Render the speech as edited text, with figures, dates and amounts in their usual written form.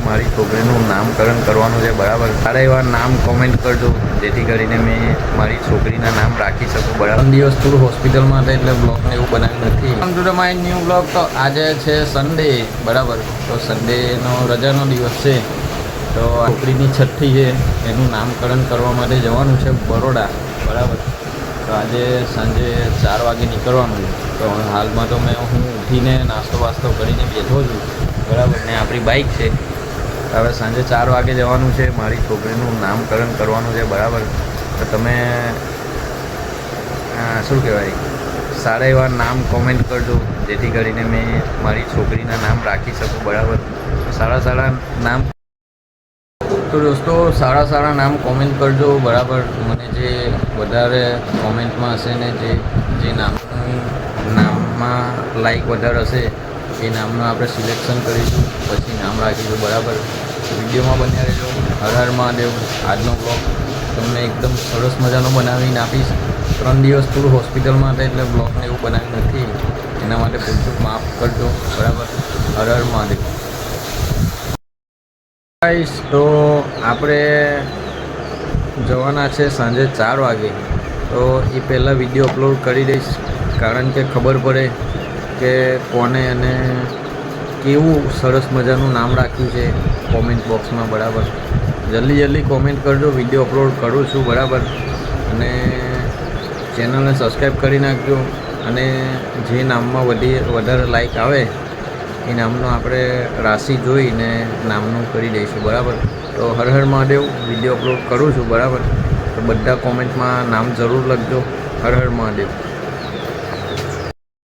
મારી છોકરીનું નામકરણ કરવાનું છે, બરાબર. સારા એવા નામ કોમેન્ટ કરજો, જેથી કરીને મેં મારી છોકરીના નામ રાખી શકું, બરાબર. 3 દિવસ થોડું હોસ્પિટલમાં હતા એટલે બ્લોગને એવું બનાવ્યું નથી. Welcome to the my new blog. તો આજે છે સન્ડે, બરાબર. તો સન્ડેનો રજાનો દિવસ છે, તો છોકરીની છઠ્ઠી છે, એનું નામકરણ કરવા માટે જવાનું છે બરોડા, બરાબર. તો આજે સાંજે 4 વાગે નીકળવાનું છે. તો હાલમાં તો હું ઉઠીને નાસ્તો વાસ્તો કરીને બેઠો છું, બરાબર. ને આપણી બાઇક છે. હવે સાંજે 4 વાગે જવાનું છે, મારી છોકરીનું નામકરણ કરવાનું છે, બરાબર. તો તમે શું કહેવાય, સારા એવા નામ કોમેન્ટ કરજો, જેથી કરીને મેં મારી છોકરીના નામ રાખી શકું, બરાબર. સારા નામ તો દોસ્તો સારા નામ કોમેન્ટ કરજો, બરાબર. મને જે વધારે કોમેન્ટમાં હશે ને જે નામમાં લાઈક વધારે હશે એ નામનું આપણે સિલેક્શન કરીશું, પછી નામ રાખીશું, બરાબર. વિડીયોમાં બન્યા રહેજો. હર હર મહાદેવ. આજનો બ્લોગ તમને એકદમ સરસ મજાનો બનાવીને આપીશ. 3 દિવસ થોડું હોસ્પિટલમાં હતા એટલે બ્લોગને એવું બનાવ્યું નથી, એના માટે પૂરતું માફ કરજો, બરાબર. હર હર મહાદેવ. તો આપણે જવાના છે સાંજે 4 વાગે. તો એ પહેલાં વિડીયો અપલોડ કરી દઈશ, કારણ કે ખબર પડે કે કોને અને કેવું સરસ મજાનું નામ રાખ્યું છે કોમેન્ટ બોક્સમાં, બરાબર. જલ્દી કોમેન્ટ કરજો. વિડીયો અપલોડ કરું છું, બરાબર. અને ચેનલને સબસ્ક્રાઈબ કરી નાખજો. અને જે નામમાં વધારે લાઈક આવે એ નામનું આપણે રાશિ જોઈને નામનું કરી દઈશું, બરાબર. તો હર હર મહાદેવ. વિડીયો અપલોડ કરું છું, બરાબર. તો બધા કોમેન્ટમાં નામ જરૂર લખજો. હર હર મહાદેવ.